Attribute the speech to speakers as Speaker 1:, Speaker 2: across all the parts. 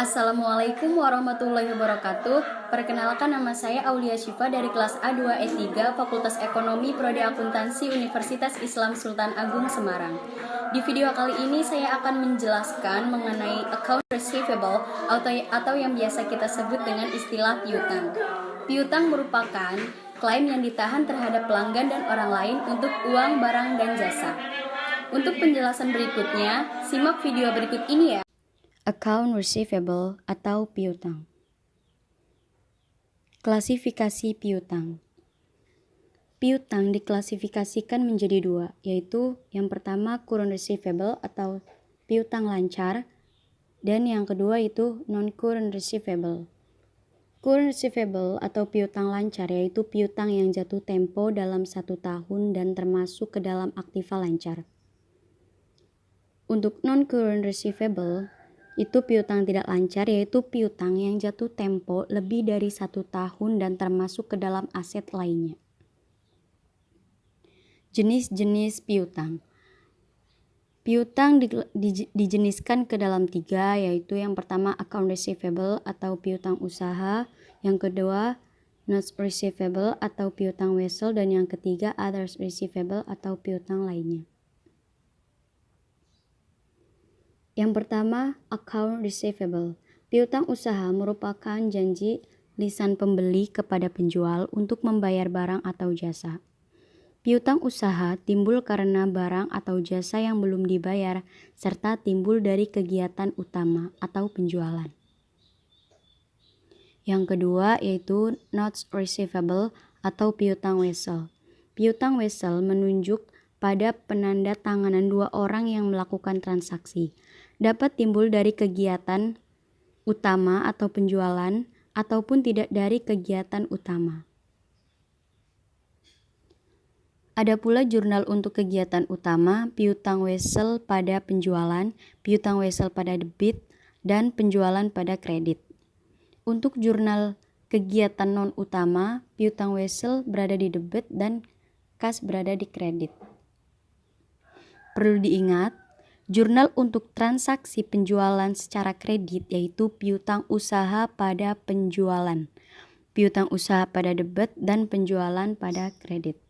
Speaker 1: Assalamualaikum warahmatullahi wabarakatuh. Perkenalkan, nama saya Aulia Syifa dari kelas A2 E3 Fakultas Ekonomi Prodi Akuntansi Universitas Islam Sultan Agung Semarang. Di video kali ini saya akan menjelaskan mengenai account receivable atau yang biasa kita sebut dengan istilah piutang. Piutang merupakan klaim yang ditahan terhadap pelanggan dan orang lain untuk uang, barang, dan jasa. Untuk penjelasan berikutnya, simak video berikut ini ya.
Speaker 2: Account receivable atau piutang. Klasifikasi piutang. Piutang diklasifikasikan menjadi dua, yaitu yang pertama current receivable atau piutang lancar, dan yang kedua itu non-current receivable. Current receivable atau piutang lancar yaitu piutang yang jatuh tempo dalam 1 tahun dan termasuk ke dalam aktiva lancar. Untuk non-current receivable, itu piutang tidak lancar, yaitu piutang yang jatuh tempo lebih dari 1 tahun dan termasuk ke dalam aset lainnya. Jenis-jenis piutang. Piutang dijeniskan ke dalam 3, yaitu yang pertama account receivable atau piutang usaha, yang kedua notes receivable atau piutang wesel, dan yang ketiga others receivable atau piutang lainnya. Yang pertama, account receivable. Piutang usaha merupakan janji lisan pembeli kepada penjual untuk membayar barang atau jasa. Piutang usaha timbul karena barang atau jasa yang belum dibayar serta timbul dari kegiatan utama atau penjualan. Yang kedua yaitu notes receivable atau piutang wesel. Piutang wesel menunjuk pada penanda tanganan 2 orang yang melakukan transaksi. Dapat timbul dari kegiatan utama atau penjualan ataupun tidak dari kegiatan utama. Ada pula jurnal untuk kegiatan utama, piutang wesel pada penjualan, piutang wesel pada debit, dan penjualan pada kredit. Untuk jurnal kegiatan non-utama, piutang wesel berada di debit dan kas berada di kredit. Perlu diingat, jurnal untuk transaksi penjualan secara kredit yaitu piutang usaha pada penjualan, piutang usaha pada debit, dan penjualan pada kredit.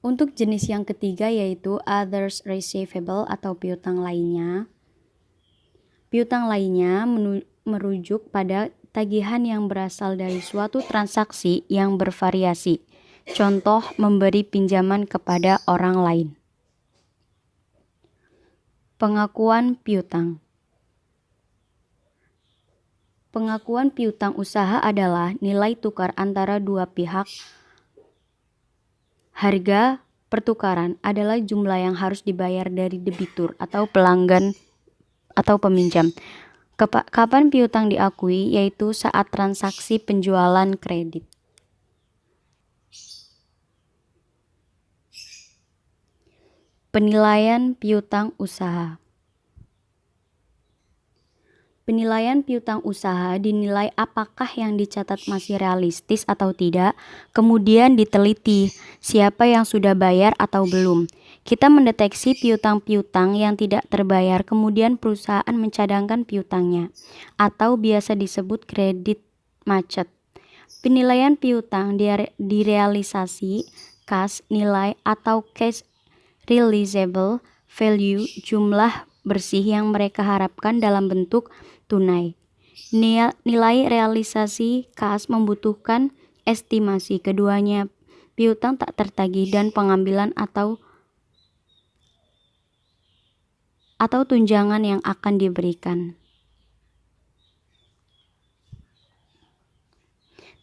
Speaker 2: Untuk jenis yang ketiga yaitu others receivable atau piutang lainnya. Piutang lainnya merujuk pada tagihan yang berasal dari suatu transaksi yang bervariasi. Contoh, memberi pinjaman kepada orang lain. Pengakuan piutang. Pengakuan piutang usaha adalah nilai tukar antara dua pihak. Harga pertukaran adalah jumlah yang harus dibayar dari debitur atau pelanggan atau peminjam. Kapan piutang diakui? Yaitu saat transaksi penjualan kredit. Penilaian piutang usaha. Penilaian piutang usaha dinilai apakah yang dicatat masih realistis atau tidak, kemudian diteliti siapa yang sudah bayar atau belum. Kita mendeteksi piutang-piutang yang tidak terbayar, kemudian perusahaan mencadangkan piutangnya, atau biasa disebut kredit macet. Penilaian piutang direalisasi kas nilai atau cash realizable value, jumlah bersih yang mereka harapkan dalam bentuk tunai. Nilai realisasi kas membutuhkan estimasi keduanya, piutang tak tertagih dan pengambilan atau tunjangan yang akan diberikan.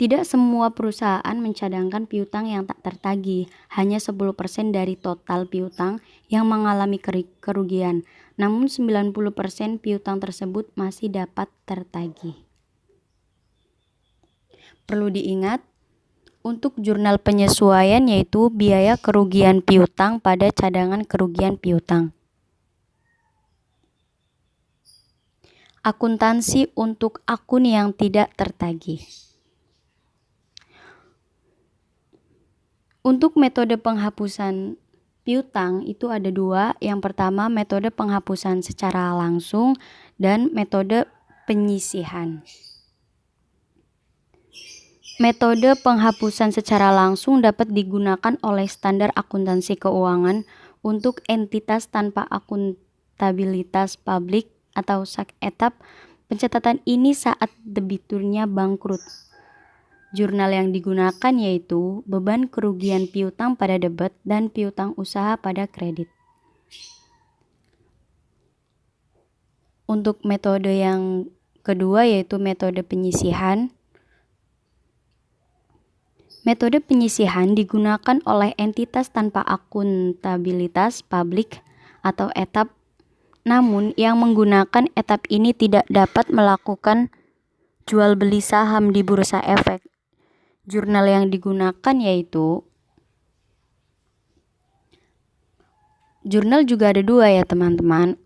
Speaker 2: Tidak semua perusahaan mencadangkan piutang yang tak tertagih, hanya 10% dari total piutang yang mengalami kerugian, namun 90% piutang tersebut masih dapat tertagih. Perlu diingat, untuk jurnal penyesuaian yaitu biaya kerugian piutang pada cadangan kerugian piutang. Akuntansi untuk akun yang tidak tertagih. Untuk metode penghapusan piutang itu ada dua. Yang pertama metode penghapusan secara langsung dan metode penyisihan. Metode penghapusan secara langsung dapat digunakan oleh standar akuntansi keuangan untuk entitas tanpa akuntabilitas publik atau SAK-ETAP. Pencatatan ini saat debiturnya bangkrut. Jurnal yang digunakan yaitu beban kerugian piutang pada debit dan piutang usaha pada kredit. Untuk metode yang kedua yaitu metode penyisihan. Metode penyisihan digunakan oleh entitas tanpa akuntabilitas publik atau ETAP, namun yang menggunakan ETAP ini tidak dapat melakukan jual beli saham di bursa efek. Jurnal yang digunakan yaitu jurnal juga ada dua ya teman-teman,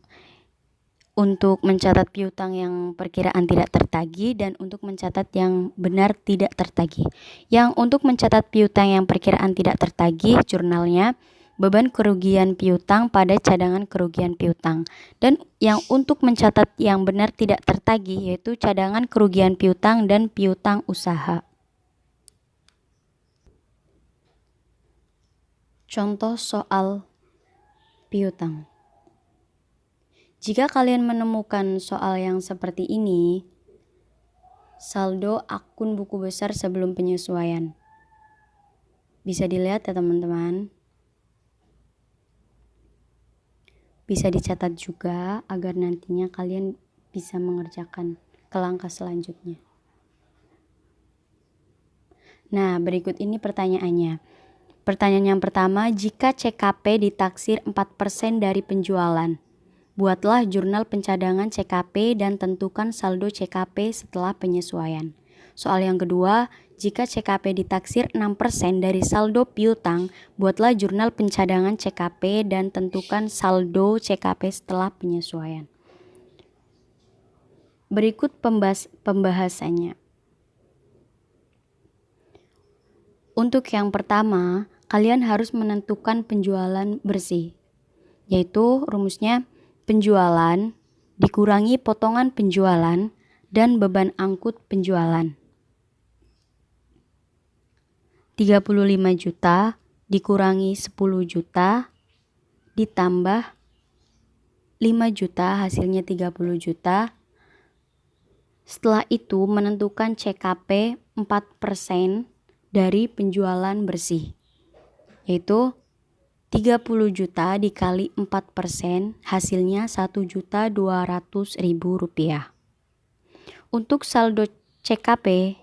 Speaker 2: untuk mencatat piutang yang perkiraan tidak tertagih dan untuk mencatat yang benar tidak tertagih. Yang untuk mencatat piutang yang perkiraan tidak tertagih, jurnalnya beban kerugian piutang pada cadangan kerugian piutang. Dan yang untuk mencatat yang benar tidak tertagih yaitu cadangan kerugian piutang dan piutang usaha. Contoh soal piutang. Jika kalian menemukan soal yang seperti ini, saldo akun buku besar sebelum penyesuaian. Bisa dilihat ya teman-teman. Bisa dicatat juga agar nantinya kalian bisa mengerjakan ke langkah selanjutnya. Nah, berikut ini pertanyaannya. Pertanyaan yang pertama, jika CKP ditaksir 4% dari penjualan, buatlah jurnal pencadangan CKP dan tentukan saldo CKP setelah penyesuaian. Soal yang kedua, jika CKP ditaksir 6% dari saldo piutang, buatlah jurnal pencadangan CKP dan tentukan saldo CKP setelah penyesuaian. Berikut pembahasannya. Untuk yang pertama, kalian harus menentukan penjualan bersih, yaitu rumusnya penjualan dikurangi potongan penjualan dan beban angkut penjualan. 35 juta dikurangi 10 juta ditambah 5 juta hasilnya 30 juta. Setelah itu menentukan CKP 4% dari penjualan bersih, yaitu 30 juta dikali 4% hasilnya Rp1.200.000. Untuk saldo CKP,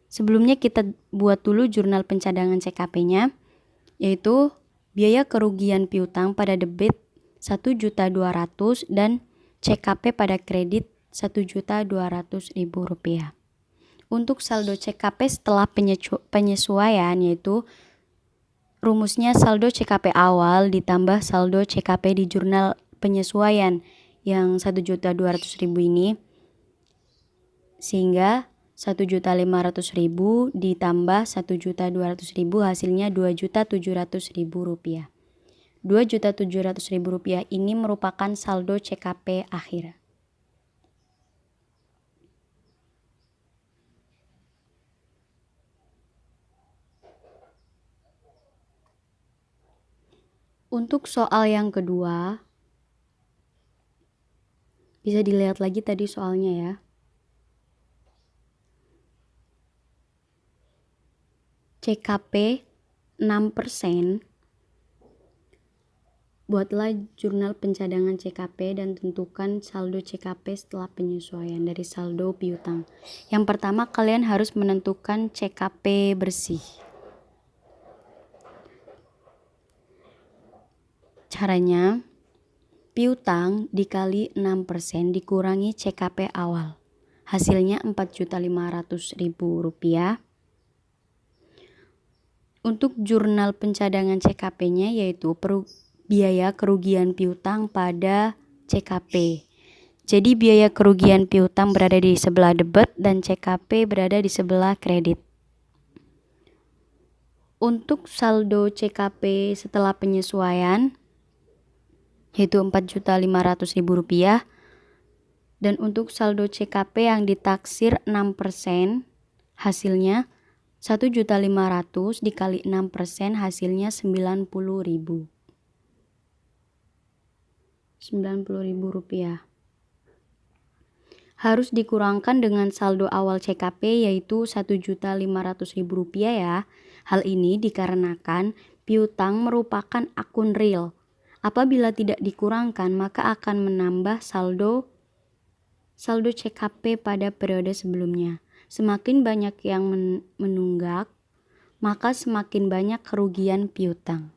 Speaker 2: sebelumnya kita buat dulu jurnal pencadangan CKP-nya, yaitu biaya kerugian piutang pada debit Rp1.200.000 dan CKP pada kredit Rp1.200.000. Untuk saldo CKP setelah penyesuaian yaitu rumusnya saldo CKP awal ditambah saldo CKP di jurnal penyesuaian yang Rp1.200.000 ini, sehingga Rp1.500.000 ditambah Rp1.200.000 hasilnya Rp2.700.000. Rp2.700.000 ini merupakan saldo CKP akhir. Untuk soal yang kedua, bisa dilihat lagi tadi soalnya ya. CKP 6%, buatlah jurnal pencadangan CKP dan tentukan saldo CKP setelah penyesuaian dari saldo piutang. Yang pertama, kalian harus menentukan CKP bersih. Caranya, piutang dikali 6% dikurangi CKP awal. Hasilnya Rp4.500.000. Untuk jurnal pencadangan CKP-nya yaitu biaya kerugian piutang pada CKP. Jadi biaya kerugian piutang berada di sebelah debit dan CKP berada di sebelah kredit. Untuk saldo CKP setelah penyesuaian yaitu Rp4.500.000, dan untuk saldo CKP yang ditaksir 6% hasilnya 1.500.000 dikali 6% hasilnya Rp90.000. Rp90.000 harus dikurangkan dengan saldo awal CKP yaitu Rp1.500.000 ya. Hal ini dikarenakan piutang merupakan akun real. Apabila tidak dikurangkan maka akan menambah saldo CKP pada periode sebelumnya. Semakin banyak yang menunggak, maka semakin banyak kerugian piutang.